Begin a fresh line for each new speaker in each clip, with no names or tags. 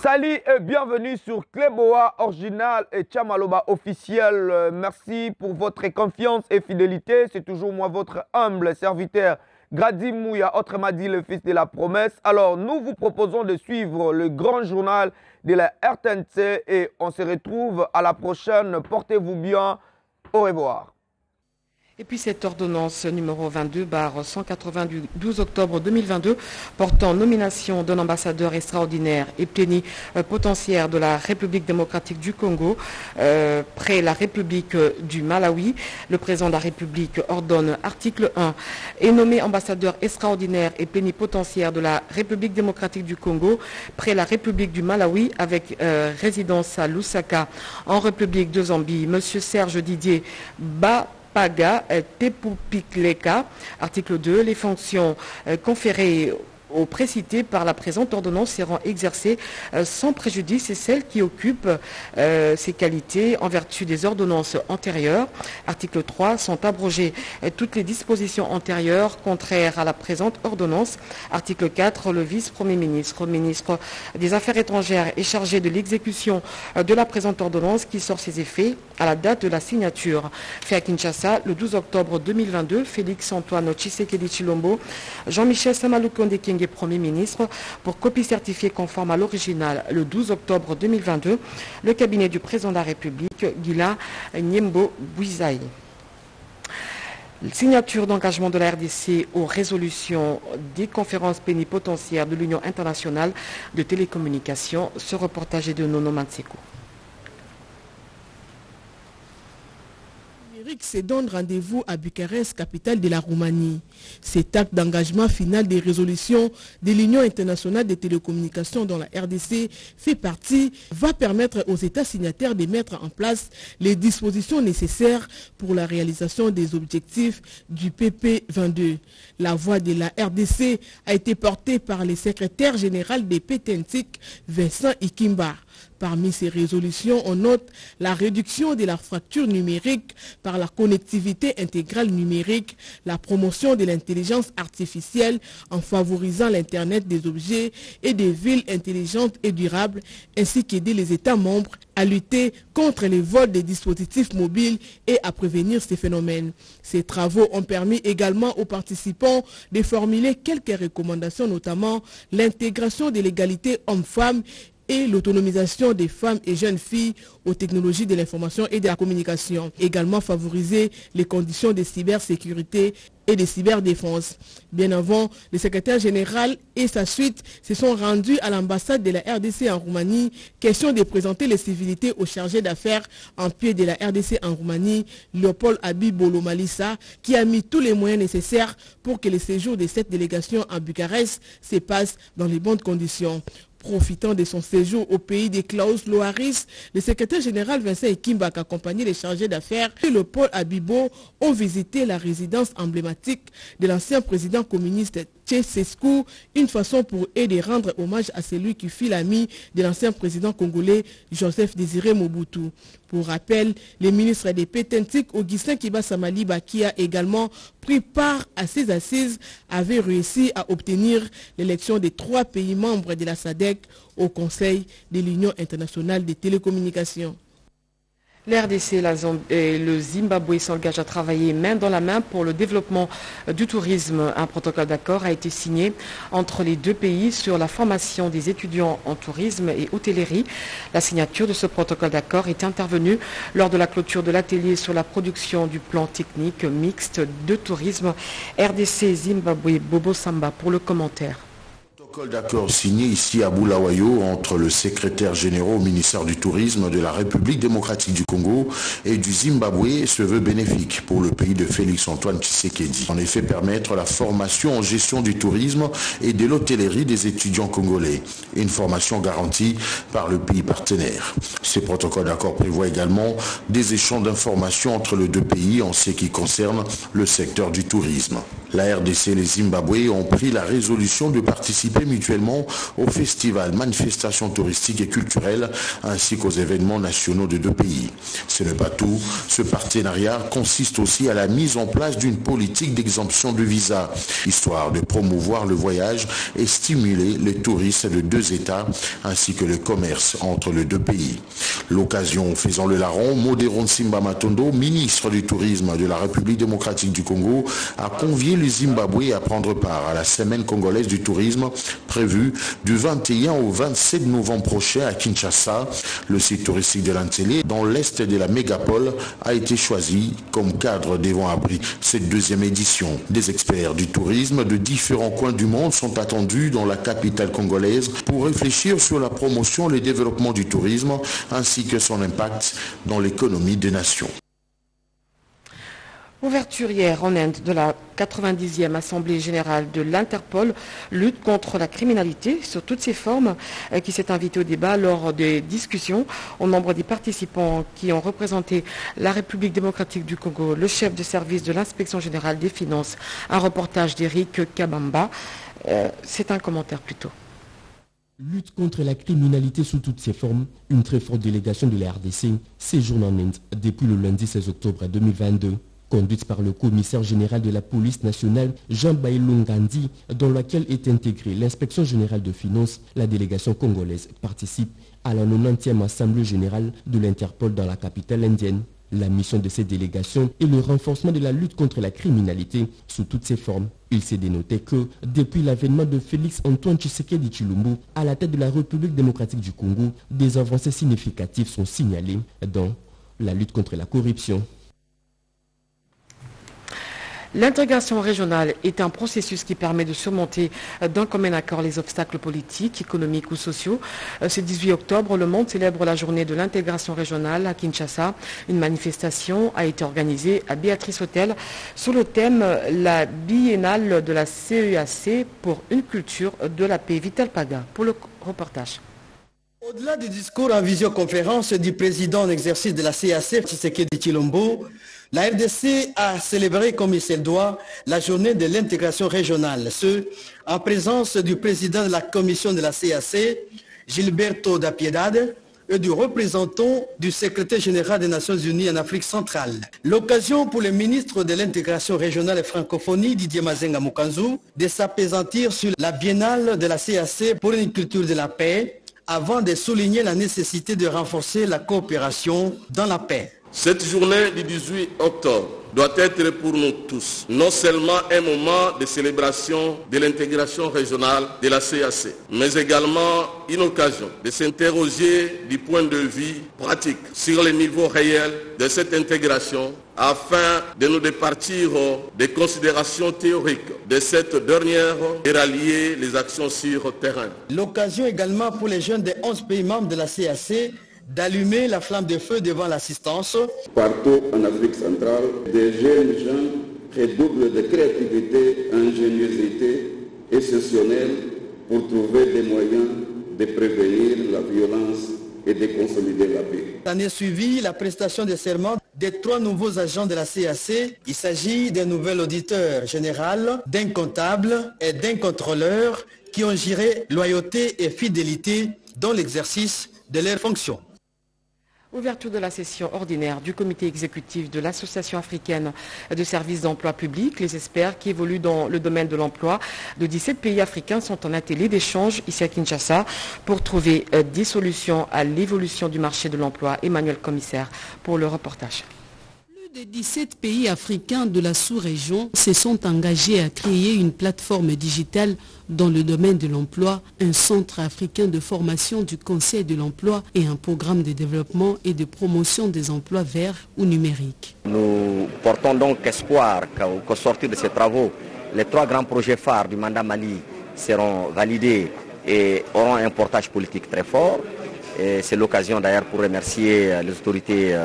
Salut et bienvenue sur Cléboa Original et Tchamaloba officiel. Merci pour votre confiance et fidélité. C'est toujours moi, votre humble serviteur, Grady Mouya, autrement dit le fils de la promesse. Alors, nous vous proposons de suivre le grand journal de la RTNC et on se retrouve à la prochaine. Portez-vous bien. Au revoir.
Et puis cette ordonnance numéro 22/180 du 12 octobre 2022 portant nomination d'un ambassadeur extraordinaire et plénipotentiaire de la République démocratique du Congo près la République du Malawi. Le président de la République ordonne, article 1, est nommé ambassadeur extraordinaire et plénipotentiaire de la République démocratique du Congo près la République du Malawi avec résidence à Lusaka en République de Zambie. Monsieur Serge Didier Paga Tepupikleka, article 2, les fonctions conférées au précité par la présente ordonnance seront exercées sans préjudice et celles qui occupent ces qualités en vertu des ordonnances antérieures. Article 3, sont abrogées toutes les dispositions antérieures contraires à la présente ordonnance. Article 4, le vice-premier ministre, ministre des Affaires étrangères est chargé de l'exécution de la présente ordonnance qui sort ses effets à la date de la signature. Fait à Kinshasa, le 12 octobre 2022, Félix Antoine Tshisekedi Tshilombo, Jean-Michel Samalukonde Kenge, Premier ministre, pour copie certifiée conforme à l'original le 12 octobre 2022, le cabinet du président de la République, Gila Nyembo Bouizaï. Signature d'engagement de la RDC aux résolutions des conférences plénipotentiaires de l'Union internationale de télécommunications. Ce reportage est de Nono Manseko.
Se donne rendez-vous à Bucarest, capitale de la Roumanie. Cet acte d'engagement final des résolutions de l'Union internationale des télécommunications dont la RDC fait partie va permettre aux États signataires de mettre en place les dispositions nécessaires pour la réalisation des objectifs du PP22. La voix de la RDC a été portée par le secrétaire général des PTNTIC, Vincent Ikimba. Parmi ces résolutions, on note la réduction de la fracture numérique par la connectivité intégrale numérique, la promotion de l'intelligence artificielle en favorisant l'Internet des objets et des villes intelligentes et durables, ainsi qu'aider les États membres à lutter contre les vols des dispositifs mobiles et à prévenir ces phénomènes. Ces travaux ont permis également aux participants de formuler quelques recommandations, notamment l'intégration de l'égalité homme-femme et l'autonomisation des femmes et jeunes filles aux technologies de l'information et de la communication. Également favoriser les conditions de cybersécurité et de cyberdéfense. Bien avant, le secrétaire général et sa suite se sont rendus à l'ambassade de la RDC en Roumanie, question de présenter les civilités au chargé d'affaires en pied de la RDC en Roumanie, Léopold Abibolo Malissa, qui a mis tous les moyens nécessaires pour que le séjour de cette délégation à Bucarest se passe dans les bonnes conditions. Profitant de son séjour au pays des Klaus Loaris, le secrétaire général Vincent Ikimba, accompagné des chargés d'affaires et le Paul Abibo, ont visité la résidence emblématique de l'ancien président communiste Tchesescu, une façon pour eux de rendre hommage à celui qui fut l'ami de l'ancien président congolais Joseph Désiré Mobutu. Pour rappel, le ministre des PTNTIC, Augustin Kibasamaliba, qui a également pris part à ces assises, avait réussi à obtenir l'élection des 3 pays membres de la SADC au Conseil de l'Union internationale des télécommunications.
L'RDC et le Zimbabwe s'engagent à travailler main dans la main pour le développement du tourisme. Un protocole d'accord a été signé entre les deux pays sur la formation des étudiants en tourisme et hôtellerie. La signature de ce protocole d'accord est intervenue lors de la clôture de l'atelier sur la production du plan technique mixte de tourisme. RDC Zimbabwe, Bobo Samba pour le commentaire.
Protocole d'accord signé ici à Bulawayo entre le secrétaire général au ministère du Tourisme de la République démocratique du Congo et du Zimbabwe se veut bénéfique pour le pays de Félix Antoine Tshisekedi. En effet, permettre la formation en gestion du tourisme et de l'hôtellerie des étudiants congolais. Une formation garantie par le pays partenaire. Ce protocole d'accord prévoit également des échanges d'informations entre les deux pays en ce qui concerne le secteur du tourisme. La RDC et les Zimbabwe ont pris la résolution de participer mutuellement aux festivals, manifestations touristiques et culturelles ainsi qu'aux événements nationaux de deux pays. Ce n'est pas tout. Ce partenariat consiste aussi à la mise en place d'une politique d'exemption de visa, histoire de promouvoir le voyage et stimuler les touristes de deux États ainsi que le commerce entre les deux pays. L'occasion faisant le larron, Modéron Simba Matondo, ministre du Tourisme de la République démocratique du Congo, a convié le Zimbabwe à prendre part à la semaine congolaise du tourisme prévue du 21 au 27 novembre prochain à Kinshasa. Le site touristique de l'Antélé, dans l'est de la mégapole, a été choisi comme cadre devant abriter cette deuxième édition. Des experts du tourisme de différents coins du monde sont attendus dans la capitale congolaise pour réfléchir sur la promotion et le développement du tourisme ainsi que son impact dans l'économie des nations.
Ouverture hier en Inde de la 90e Assemblée générale de l'Interpol, lutte contre la criminalité sur toutes ses formes, qui s'est invitée au débat lors des discussions. Au nombre des participants qui ont représenté la République démocratique du Congo, le chef de service de l'inspection générale des finances, un reportage d'Éric Kabamba. C'est un commentaire plutôt.
Lutte contre la criminalité sous toutes ses formes, une très forte délégation de la RDC séjourne en Inde depuis le lundi 16 octobre 2022. Conduite par le commissaire général de la police nationale Jean Bailou Ngandi, dans laquelle est intégrée l'inspection générale de finances, la délégation congolaise participe à la 90e assemblée générale de l'Interpol dans la capitale indienne. La mission de cette délégation est le renforcement de la lutte contre la criminalité sous toutes ses formes. Il s'est dénoté que, depuis l'avènement de Félix Antoine Tshisekedi Tshilombo à la tête de la République démocratique du Congo, des avancées significatives sont signalées dans la lutte contre la corruption.
L'intégration régionale est un processus qui permet de surmonter d'un commun accord les obstacles politiques, économiques ou sociaux. Ce 18 octobre, le monde célèbre la journée de l'intégration régionale à Kinshasa. Une manifestation a été organisée à Béatrice Hôtel sous le thème « La biennale de la CEAC pour une culture de la paix ». Vital Paga pour le reportage.
Au-delà du discours en visioconférence du président en exercice de la CAC, Tshisekedi Tshilombo, la RDC a célébré comme il se doit la journée de l'intégration régionale, ce en présence du président de la commission de la CAC, Gilberto da Piedade, et du représentant du secrétaire général des Nations Unies en Afrique centrale. L'occasion pour le ministre de l'intégration régionale et francophonie, Didier Mazenga Mukanzu, de s'apaisantir sur la biennale de la CAC pour une culture de la paix, avant de souligner la nécessité de renforcer la coopération dans la paix.
Cette journée du 18 octobre doit être pour nous tous non seulement un moment de célébration de l'intégration régionale de la CAC, mais également une occasion de s'interroger du point de vue pratique sur le niveau réel de cette intégration afin de nous départir des considérations théoriques de cette dernière et rallier les actions sur terrain.
L'occasion également pour les jeunes des 11 pays membres de la CAC d'allumer la flamme de feu devant l'assistance.
Partout en Afrique centrale, des jeunes gens redoublent de créativité, ingéniosité exceptionnelle pour trouver des moyens de prévenir la violence et de consolider la paix.
L'année suivie, la prestation de serment des 3 nouveaux agents de la CAC. Il s'agit d'un nouvel auditeur général, d'un comptable et d'un contrôleur qui ont géré loyauté et fidélité dans l'exercice de leurs fonctions.
Ouverture de la session ordinaire du comité exécutif de l'Association africaine de services d'emploi public. Les experts qui évoluent dans le domaine de l'emploi de 17 pays africains sont en atelier d'échange ici à Kinshasa pour trouver des solutions à l'évolution du marché de l'emploi. Emmanuel Commissaire pour le reportage.
Plus de 17 pays africains de la sous-région se sont engagés à créer une plateforme digitale dans le domaine de l'emploi, un centre africain de formation du Conseil de l'emploi et un programme de développement et de promotion des emplois verts ou numériques.
Nous portons donc espoir qu'au sortir de ces travaux, les 3 grands projets phares du mandat Mali seront validés et auront un portage politique très fort. Et c'est l'occasion d'ailleurs pour remercier les autorités,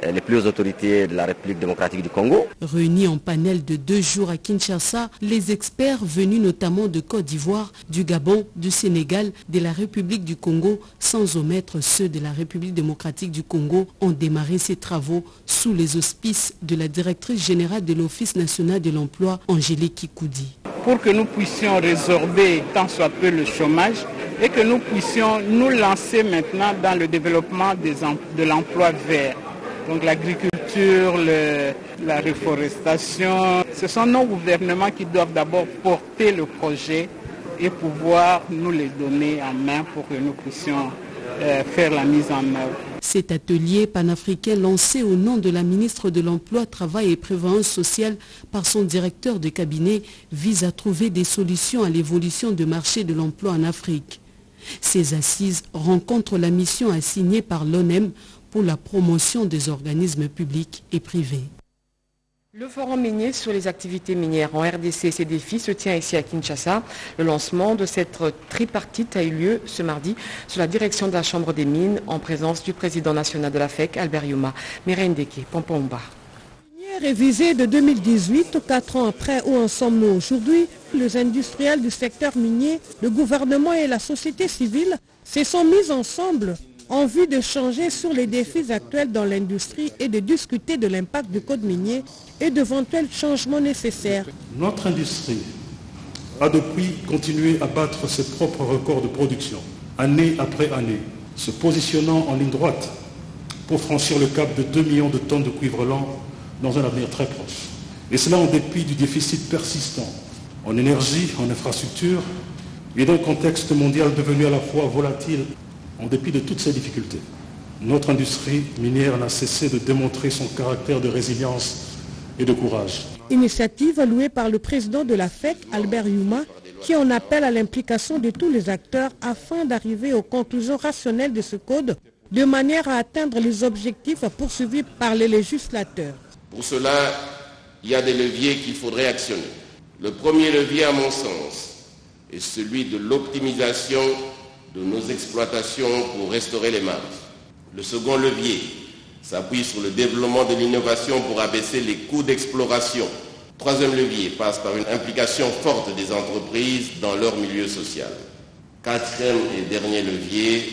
les plus hautes autorités de la République démocratique du Congo.
Réunis en panel de 2 jours à Kinshasa, les experts venus notamment de Côte d'Ivoire, du Gabon, du Sénégal, de la République du Congo, sans omettre ceux de la République démocratique du Congo, ont démarré ces travaux sous les auspices de la directrice générale de l'Office national de l'emploi, Angélique Kikoudi.
Pour que nous puissions résorber tant soit peu le chômage et que nous puissions nous lancer maintenant dans le développement de l'emploi vert. Donc l'agriculture, la reforestation, ce sont nos gouvernements qui doivent d'abord porter le projet et pouvoir nous les donner en main pour que nous puissions faire la mise en œuvre.
Cet atelier panafricain lancé au nom de la ministre de l'Emploi, Travail et Prévoyance sociale par son directeur de cabinet vise à trouver des solutions à l'évolution du marché de l'emploi en Afrique. Ces assises rencontrent la mission assignée par l'ONEM pour la promotion des organismes publics et privés.
Le forum minier sur les activités minières en RDC et ses défis se tient ici à Kinshasa. Le lancement de cette tripartite a eu lieu ce mardi sous la direction de la Chambre des mines en présence du président national de la FEC, Albert Youma. Mireille Ndeke, Pompomba.
Révisé de 2018, 4 ans après, où en sommes-nous aujourd'hui? Les industriels du secteur minier, le gouvernement et la société civile se sont mis ensemble en vue de changer sur les défis actuels dans l'industrie et de discuter de l'impact du code minier et d'éventuels changements nécessaires.
Notre industrie a depuis continué à battre ses propres records de production, année après année, se positionnant en ligne droite pour franchir le cap de 2 millions de tonnes de cuivre lent dans un avenir très proche. Et cela en dépit du déficit persistant en énergie, en infrastructure et d'un contexte mondial devenu à la fois volatile. En dépit de toutes ces difficultés, notre industrie minière n'a cessé de démontrer son caractère de résilience et de courage.
Initiative louée par le président de la FEC, Albert Youma, qui en appelle à l'implication de tous les acteurs afin d'arriver aux conclusions rationnelles de ce code, de manière à atteindre les objectifs poursuivis par les législateurs.
Pour cela, il y a des leviers qu'il faudrait actionner. Le premier levier, à mon sens, est celui de l'optimisation de nos exploitations pour restaurer les marges. Le second levier s'appuie sur le développement de l'innovation pour abaisser les coûts d'exploration. Le troisième levier passe par une implication forte des entreprises dans leur milieu social. Quatrième et dernier levier,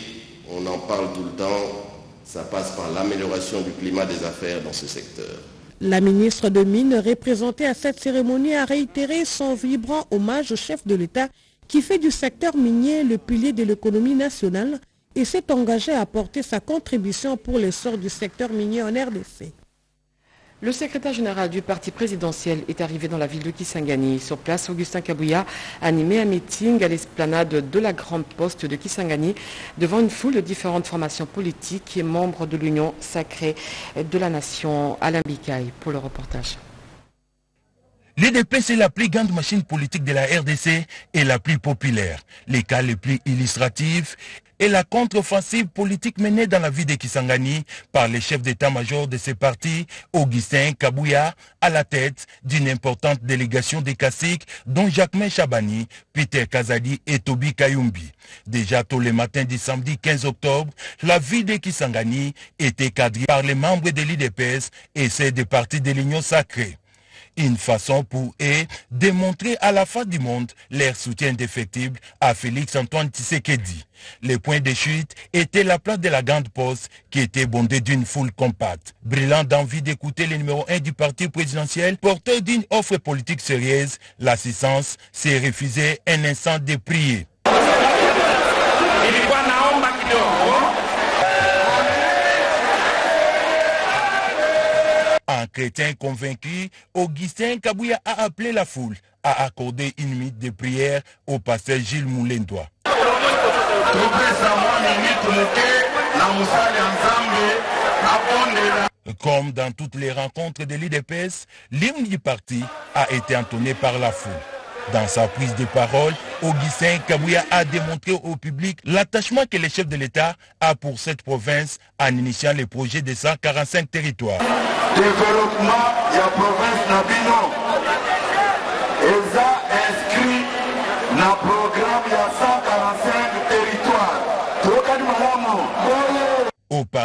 on en parle tout le temps, ça passe par l'amélioration du climat des affaires dans ce secteur.
La ministre de Mines, représentée à cette cérémonie, a réitéré son vibrant hommage au chef de l'État qui fait du secteur minier le pilier de l'économie nationale et s'est engagé à apporter sa contribution pour l'essor du secteur minier en RDC.
Le secrétaire général du parti présidentiel est arrivé dans la ville de Kisangani. Sur place, Augustin Kabouya a animé un meeting à l'esplanade de la Grande Poste de Kisangani devant une foule de différentes formations politiques et membres de l'Union sacrée de la nation. Alain Bikaï pour le reportage.
L'UDPS c'est la plus grande machine politique de la RDC et la plus populaire. Les cas les plus illustratifs est la contre-offensive politique menée dans la ville de Kisangani par les chefs d'état-major de ces partis, Augustin Kabouya, à la tête d'une importante délégation des caciques, dont Jacquemin Chabani, Peter Kazadi et Toby Kayumbi. Déjà tôt le matin du samedi 15 octobre, la ville de Kisangani était quadrillée par les membres de l'UDPS et ceux des partis de l'Union sacrée. Une façon pour eux de montrer à la face du monde leur soutien indéfectible à Félix Antoine Tshisekedi. Le point de chute était la place de la Grande Poste qui était bondée d'une foule compacte. Brillant d'envie d'écouter le numéro 1 du parti présidentiel, porteur d'une offre politique sérieuse, l'assistance s'est refusée un instant de prier. Un chrétien convaincu, Augustin Kabouya a appelé la foule à accorder une minute de prière au pasteur Gilles Moulendois. Comme dans toutes les rencontres de l'UDPS, l'hymne du parti a été entonné par la foule. Dans sa prise de parole, Augustin Kabouya a démontré au public l'attachement que le chef de l'État a pour cette province en initiant le projet de 145 territoires.
Développement de la province Nabino. Ils ont inscrit dans le programme de 145 territoires.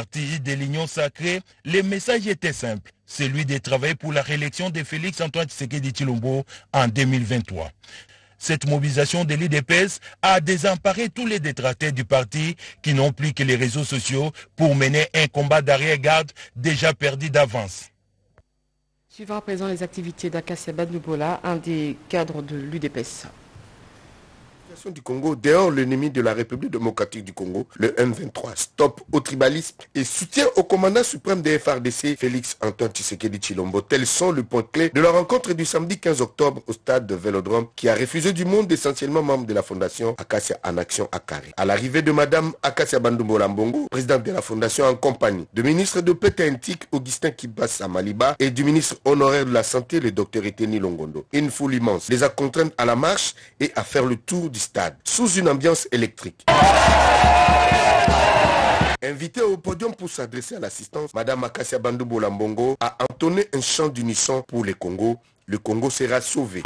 parti de l'Union sacrée, le message était simple, celui de travailler pour la réélection de Félix Antoine Tshisekedi Tshilombo en 2023. Cette mobilisation de l'UDPS a désemparé tous les détracteurs du parti qui n'ont plus que les réseaux sociaux pour mener un combat d'arrière-garde déjà perdu d'avance.
Suivant à présent les activités d'Akasia Bandoubola, un des cadres de l'UDPS.
Du Congo, dehors l'ennemi de la République démocratique du Congo, le M23, stop au tribalisme et soutien au commandant suprême des FARDC, Félix Antoine Tshisekedi Tshilombo. Tels sont les points clés de la rencontre du samedi 15 octobre au stade de Vélodrome qui a refusé du monde essentiellement membre de la fondation Akasia en Action à Carré. À l'arrivée de Madame Akasia Bandoubola Mbongo, présidente de la fondation en compagnie du ministre de Pétaintique, Augustin Kibassa Maliba et du ministre honoraire de la Santé, le docteur Eteni Longondo. Une foule immense les a contraintes à la marche et à faire le tour du stade, sous une ambiance électrique. Invité au podium pour s'adresser à l'assistance, Madame Akasia Bandoubola Mbongo a entonné un chant d'unisson pour le Congo. Le Congo sera sauvé.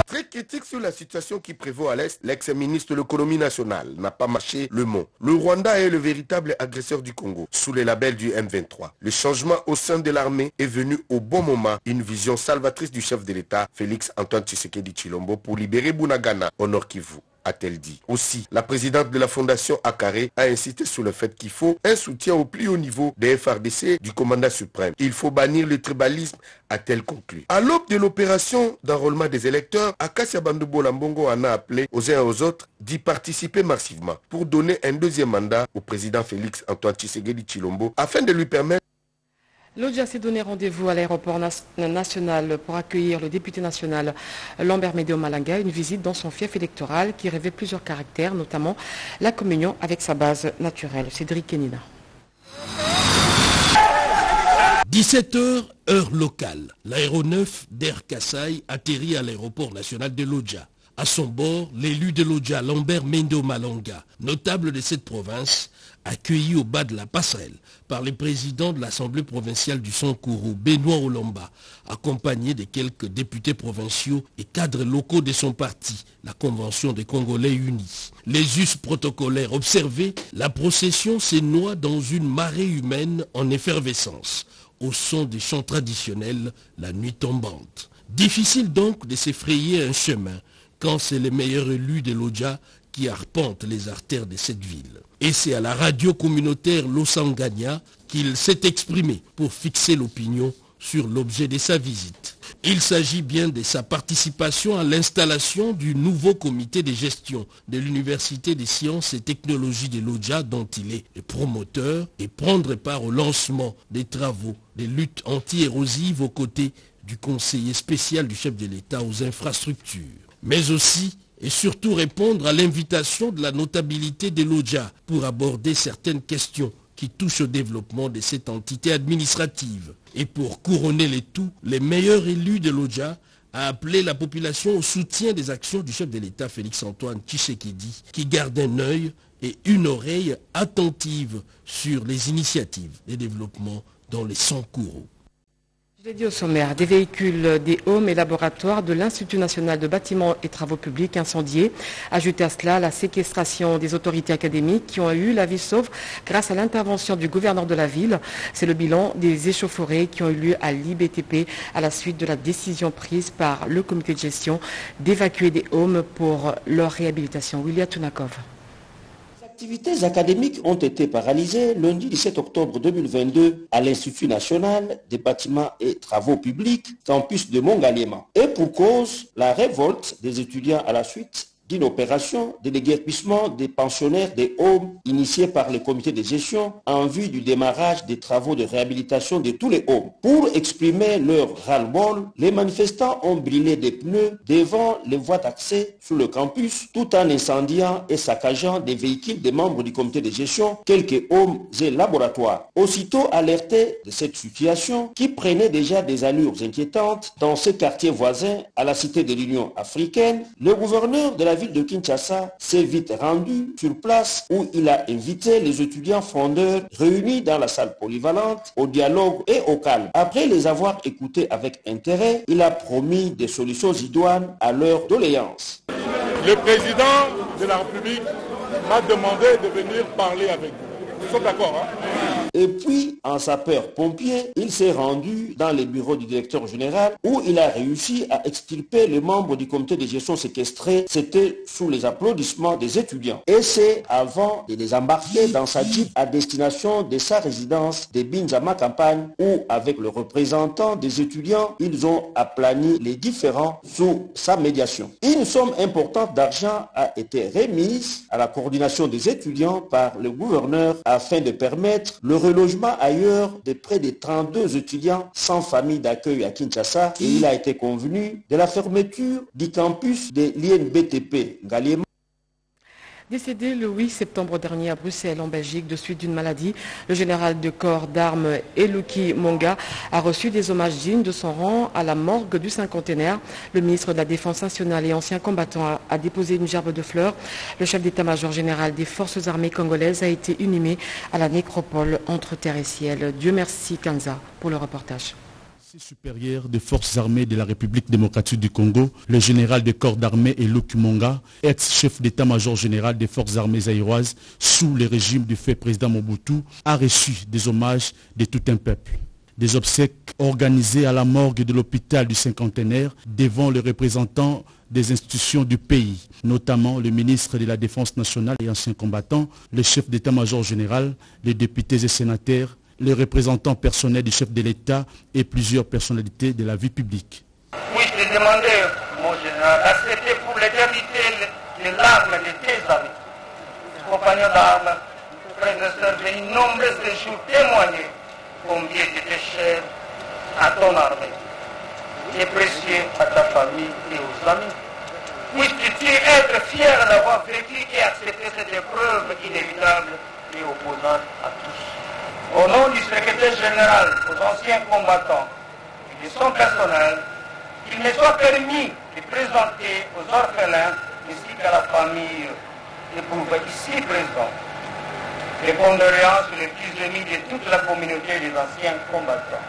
Très critique sur la situation qui prévaut à l'Est, l'ex-ministre de l'économie nationale n'a pas mâché le mot. Le Rwanda est le véritable agresseur du Congo, sous les labels du M23. Le changement au sein de l'armée est venu au bon moment. Une vision salvatrice du chef de l'État, Félix Antoine Tshisekedi Tshilombo, pour libérer Bunagana au Nord Kivu, a-t-elle dit. Aussi, la présidente de la fondation Akaré a insisté sur le fait qu'il faut un soutien au plus haut niveau des FARDC du commandant suprême. Il faut bannir le tribalisme, a-t-elle conclu. À l'aube de l'opération d'enrôlement des électeurs, Akasia Bandoubola Mbongo en a appelé aux uns et aux autres d'y participer massivement pour donner un deuxième mandat au président Félix Antoine Tshisekedi Tshilombo afin de lui permettre.
L'ODIA s'est donné rendez-vous à l'aéroport national pour accueillir le député national Lambert Médéo Malanga, une visite dans son fief électoral qui revêt plusieurs caractères, notamment la communion avec sa base naturelle. Cédric Kenina.
17h, heure locale. L'aéronef d'Air Kassai atterrit à l'aéroport national de Lodja. À son bord, l'élu de Lodja, Lambert Médéo Malanga, notable de cette province, accueilli au bas de la passerelle par le président de l'Assemblée provinciale du Sankourou, Benoît Olomba, accompagné de quelques députés provinciaux et cadres locaux de son parti, la Convention des Congolais Unis. Les us protocolaires observés, la procession se noie dans une marée humaine en effervescence, au son des chants traditionnels, la nuit tombante. Difficile donc de se frayer un chemin quand c'est le meilleur élu de Lodja qui arpente les artères de cette ville. Et c'est à la radio communautaire Losangania qu'il s'est exprimé pour fixer l'opinion sur l'objet de sa visite. Il s'agit bien de sa participation à l'installation du nouveau comité de gestion de l'Université des sciences et technologies de Lodja dont il est le promoteur et prendre part au lancement des travaux de lutte anti-érosive aux côtés du conseiller spécial du chef de l'État aux infrastructures. Mais aussi et surtout répondre à l'invitation de la notabilité de Lodja pour aborder certaines questions qui touchent au développement de cette entité administrative. Et pour couronner le tout, les meilleurs élus de Lodja a appelé la population au soutien des actions du chef de l'État Félix Antoine Tshisekedi, qui garde un œil et une oreille attentive sur les initiatives de développement dans les Sankourou.
Je l'ai dit au sommaire, des véhicules, des homes et laboratoires de l'Institut national de bâtiments et travaux publics incendiés. Ajoutez à cela la séquestration des autorités académiques qui ont eu la vie sauve grâce à l'intervention du gouverneur de la ville. C'est le bilan des échauffourées qui ont eu lieu à l'IBTP à la suite de la décision prise par le comité de gestion d'évacuer des homes pour leur réhabilitation. William Tunakov.
Les activités académiques ont été paralysées lundi 17 octobre 2022 à l'Institut national des bâtiments et travaux publics, campus de Mongaliema. Et pour cause, la révolte des étudiants à la suite d'une opération de déguerpissement des pensionnaires des homes initiée par le comité de gestion en vue du démarrage des travaux de réhabilitation de tous les homes. Pour exprimer leur ras-le-bol, les manifestants ont brûlé des pneus devant les voies d'accès sur le campus tout en incendiant et saccageant des véhicules des membres du comité de gestion, quelques homes et laboratoires. Aussitôt alerté de cette situation qui prenait déjà des allures inquiétantes dans ce quartier voisin à la cité de l'Union africaine, le gouverneur de la la ville de Kinshasa s'est vite rendu sur place où il a invité les étudiants frondeurs réunis dans la salle polyvalente au dialogue et au calme. Après les avoir écoutés avec intérêt, il a promis des solutions idoines à leurs doléances.
Le président de la République m'a demandé de venir parler avec vous. Nous sommes d'accord, hein?
Et puis, en sapeur-pompier, il s'est rendu dans les bureaux du directeur général où il a réussi à extirper les membres du comité de gestion séquestré. C'était sous les applaudissements des étudiants. Et c'est avant de les embarquer dans sa jeep à destination de sa résidence de Binzama Campagne où, avec le représentant des étudiants, ils ont aplani les différends sous sa médiation. Une somme importante d'argent a été remise à la coordination des étudiants par le gouverneur afin de permettre le relogement ailleurs de près de 32 étudiants sans famille d'accueil à Kinshasa et il a été convenu de la fermeture du campus de l'INBTP Ngaliema.
Décédé le 8 septembre dernier à Bruxelles, en Belgique, de suite d'une maladie, le général de corps d'armes Eluki Monga a reçu des hommages dignes de son rang à la morgue du cinquantenaire. Le ministre de la Défense nationale et ancien combattant a déposé une gerbe de fleurs. Le chef d'état-major général des forces armées congolaises a été inhumé à la nécropole entre terre et ciel. Dieu merci Kanza pour le reportage.
Supérieur des forces armées de la République démocratique du Congo, le général de corps d'armée Eluki Monga, ex-chef d'état-major général des forces armées zaïroises sous le régime du fait président Mobutu, a reçu des hommages de tout un peuple. Des obsèques organisées à la morgue de l'hôpital du cinquantenaire devant les représentants des institutions du pays, notamment le ministre de la Défense nationale et ancien combattant, le chef d'état-major général, les députés et sénateurs, les représentants personnels du chef de l'État et plusieurs personnalités de la vie publique.
Puis-je te demander, mon général, d'accepter pour l'éternité les larmes de tes amis, tes compagnons d'armes, frères et sœurs venus nombreux ces jours témoigner combien tu étais cher à ton armée et précieux à ta famille et aux amis. Puisses-tu être fier d'avoir vécu et accepté cette épreuve inévitable et opposante à tous. Au nom du secrétaire général, aux anciens combattants et de son personnel, qu'il me soit permis de présenter aux orphelins ainsi qu'à la famille éprouvée ici présente les condoléances les plus émues de toute la communauté des anciens combattants.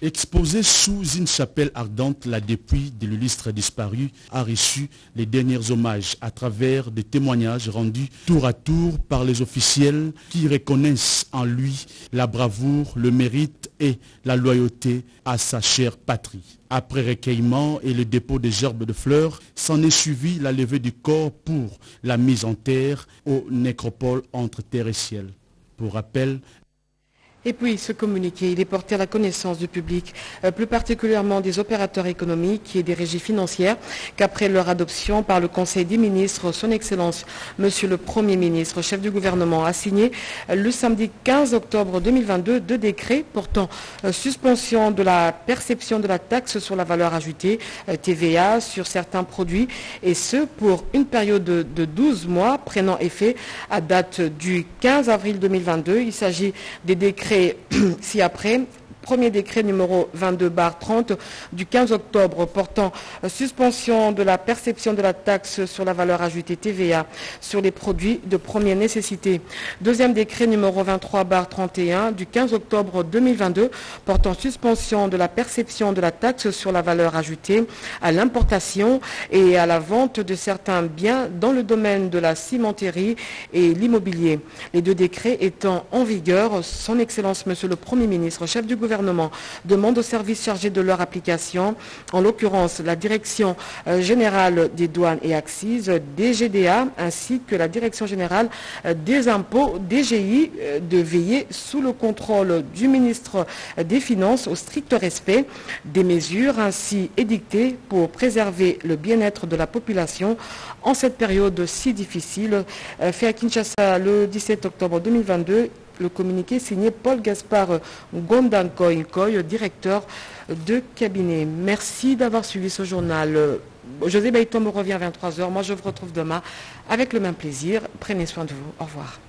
Exposé sous une chapelle ardente, la dépouille de l'illustre disparu a reçu les derniers hommages à travers des témoignages rendus tour à tour par les officiels qui reconnaissent en lui la bravoure, le mérite et la loyauté à sa chère patrie. Après recueillement et le dépôt des gerbes de fleurs, s'en est suivi la levée du corps pour la mise en terre au nécropole entre terre et ciel. Pour rappel,
et puis, ce communiqué, il est porté à la connaissance du public, plus particulièrement des opérateurs économiques et des régies financières, qu'après leur adoption par le Conseil des ministres, son Excellence, Monsieur le Premier ministre, chef du gouvernement, a signé le samedi 15 octobre 2022 deux décrets portant suspension de la perception de la taxe sur la valeur ajoutée, TVA, sur certains produits, et ce pour une période de 12 mois, prenant effet à date du 15 avril 2022. Il s'agit des décrets ci-après. Premier décret numéro 22/30 du 15 octobre portant suspension de la perception de la taxe sur la valeur ajoutée TVA sur les produits de première nécessité. Deuxième décret numéro 23/31 du 15 octobre 2022 portant suspension de la perception de la taxe sur la valeur ajoutée à l'importation et à la vente de certains biens dans le domaine de la cimenterie et l'immobilier. Les deux décrets étant en vigueur, son Excellence Monsieur le Premier ministre, chef du gouvernement, demande aux services chargés de leur application, en l'occurrence la Direction générale des douanes et accises, DGDA, ainsi que la Direction générale des impôts, DGI, de veiller sous le contrôle du ministre des Finances au strict respect des mesures ainsi édictées pour préserver le bien-être de la population en cette période si difficile. Fait à Kinshasa le 17 octobre 2022. Le communiqué signé Paul Gaspard Gondankoy, directeur de cabinet. Merci d'avoir suivi ce journal. José Baïtombe revient à 23h. Moi, je vous retrouve demain avec le même plaisir. Prenez soin de vous. Au revoir.